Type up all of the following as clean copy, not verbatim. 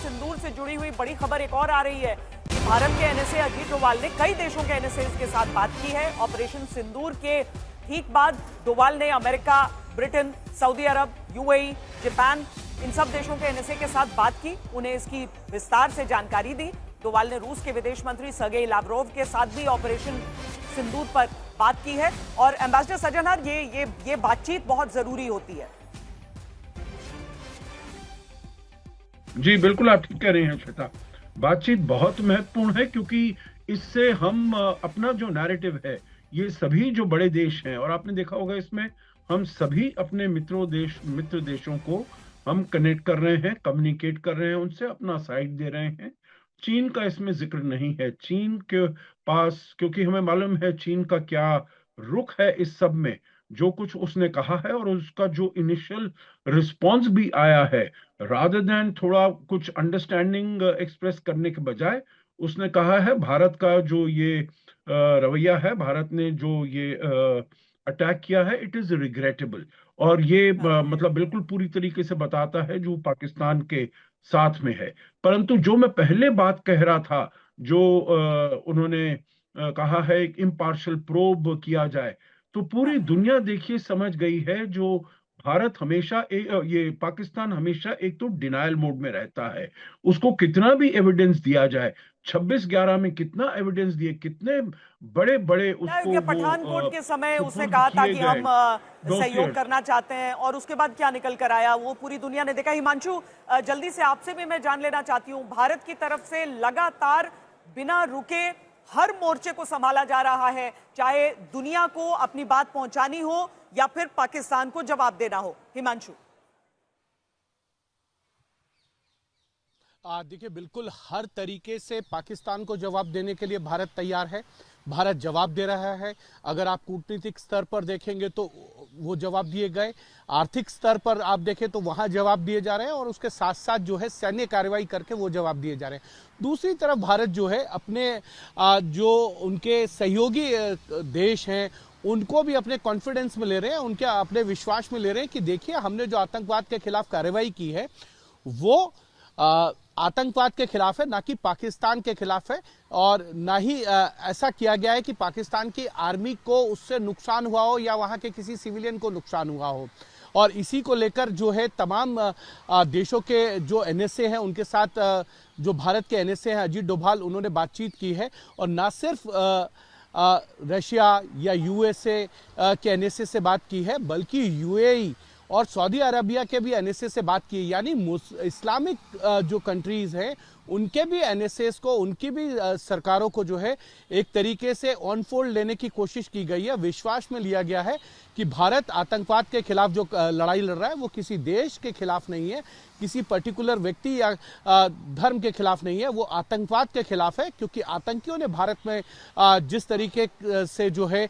सिंदूर से जुड़ी हुई बड़ी खबर एक और आ रही है कि भारत के एनएसए अजीत डोभाल ने कई देशों के एनएसए के साथ बात की है। ऑपरेशन सिंदूर के ठीक बाद डोभाल ने अमेरिका, ब्रिटेन, सऊदी अरब, यूएई, जापान, इन सब देशों के एनएसए के साथ बात की, उन्हें इसकी विस्तार से जानकारी दी। डोभाल ने रूस के विदेश मंत्री सर्गेई लावरोव के साथ भी ऑपरेशन सिंदूर पर बात की है। और एम्बेसडर सज्जनर, ये बातचीत बहुत जरूरी होती है। जी बिल्कुल, आप ठीक कह रहे हैं श्वेता। बातचीत बहुत महत्वपूर्ण है क्योंकि इससे हम अपना जो नैरेटिव है, ये सभी जो बड़े देश हैं, और आपने देखा होगा इसमें हम सभी अपने मित्र देशों को हम कनेक्ट कर रहे हैं, कम्युनिकेट कर रहे हैं, उनसे अपना साइड दे रहे हैं। चीन का इसमें जिक्र नहीं है। चीन के पास, क्योंकि हमें मालूम है चीन का क्या रुख है इस सब में, जो कुछ उसने कहा है और उसका जो इनिशियल रिस्पॉन्स भी आया है, रादर देन थोड़ा कुछ अंडरस्टैंडिंग एक्सप्रेस करने के बजाय उसने कहा है भारत का जो ये रवैया है, भारत ने जो ये अटैक किया है, इट इज रिग्रेटेबल। और ये मतलब बिल्कुल पूरी तरीके से बताता है जो पाकिस्तान के साथ में है। परंतु जो मैं पहले बात कह रहा था, जो उन्होंने कहा है एक इम्पार्शियल प्रोब किया जाए, तो पूरी दुनिया देखिए समझ गई है जो भारत हमेशा ये पाकिस्तान हमेशा एक तो डिनायल मोड में रहता है। उसको कितना भी एविडेंस दिया जाए, 26/11 में कितना एविडेंस दिए, कितने बड़े बड़े उसको पठानकोट के समय उसने सुपुर्द कहा था किए कि गए हम सहयोग डॉसियर्स। करना चाहते हैं, और उसके बाद क्या निकल कर आया वो पूरी दुनिया ने देखा। हिमांशु, जल्दी से आपसे भी मैं जान लेना चाहती हूँ, भारत की तरफ से लगातार बिना रुके हर मोर्चे को संभाला जा रहा है, चाहे दुनिया को अपनी बात पहुंचानी हो या फिर पाकिस्तान को जवाब देना हो। हिमांशु। देखिए, बिल्कुल हर तरीके से पाकिस्तान को जवाब देने के लिए भारत तैयार है। भारत जवाब दे रहा है। अगर आप कूटनीतिक स्तर पर देखेंगे तो वो जवाब दिए गए, आर्थिक स्तर पर आप देखें तो वहां जवाब दिए जा रहे हैं, और उसके साथ साथ जो है सैन्य कार्रवाई करके वो जवाब दिए जा रहे हैं। दूसरी तरफ भारत जो है अपने जो उनके सहयोगी देश हैं उनको भी अपने कॉन्फिडेंस में ले रहे हैं, उनके अपने विश्वास में ले रहे हैं कि देखिए हमने जो आतंकवाद के खिलाफ कार्रवाई की है वो आतंकवाद के खिलाफ है, ना कि पाकिस्तान के खिलाफ है। और ना ही ऐसा किया गया है कि पाकिस्तान की आर्मी को उससे नुकसान हुआ हो या वहां के किसी सिविलियन को नुकसान हुआ हो। और इसी को लेकर जो है तमाम देशों के जो एनएसए हैं उनके साथ जो भारत के एनएसए हैं अजीत डोभाल, उन्होंने बातचीत की है। और ना सिर्फ रशिया या यूएसए के एनएसए से बात की है, बल्कि यूएई और सऊदी अरबिया के भी एनएसए से बात की है। यानी इस्लामिक जो कंट्रीज हैं उनके भी एनएसएस को, उनकी भी सरकारों को जो है एक तरीके से ऑन फोल्ड लेने की कोशिश की गई है। विश्वास में लिया गया है कि भारत आतंकवाद के खिलाफ जो लड़ाई लड़ रहा है वो किसी देश के खिलाफ नहीं है, किसी पर्टिकुलर व्यक्ति या धर्म के खिलाफ नहीं है, वो आतंकवाद के खिलाफ है। क्योंकि आतंकियों ने भारत में जिस तरीके से जो है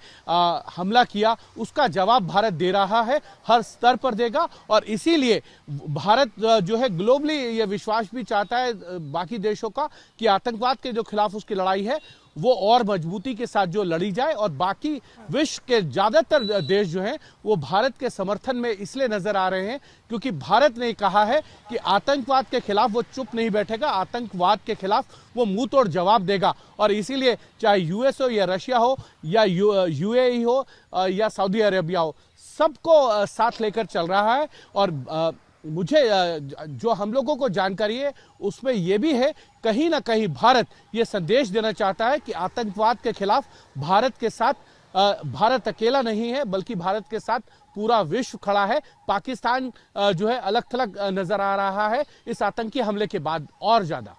हमला किया, उसका जवाब भारत दे रहा है, हर स्तर पर देगा। और इसीलिए भारत जो है ग्लोबली ये विश्वास भी चाहता है बाकी देशों का कि आतंकवाद के जो खिलाफ उसकी लड़ाई है वो और मजबूती के साथ जो लड़ी जाए। और बाकी विश्व के ज्यादातर देश जो हैं वो भारत के समर्थन में इसलिए नजर आ रहे हैं क्योंकि भारत ने कहा है कि आतंकवाद के खिलाफ वो चुप नहीं बैठेगा, आतंकवाद के खिलाफ वो मुंह तोड़ जवाब देगा। और इसीलिए चाहे यूएस हो या रशिया हो या यूएई हो या सऊदी अरेबिया हो, सबको साथ लेकर चल रहा है। और मुझे जो हम लोगों को जानकारी है उसमें यह भी है, कहीं ना कहीं भारत ये संदेश देना चाहता है कि आतंकवाद के खिलाफ भारत के साथ भारत अकेला नहीं है, बल्कि भारत के साथ पूरा विश्व खड़ा है। पाकिस्तान जो है अलग थलग नजर आ रहा है इस आतंकी हमले के बाद और ज्यादा।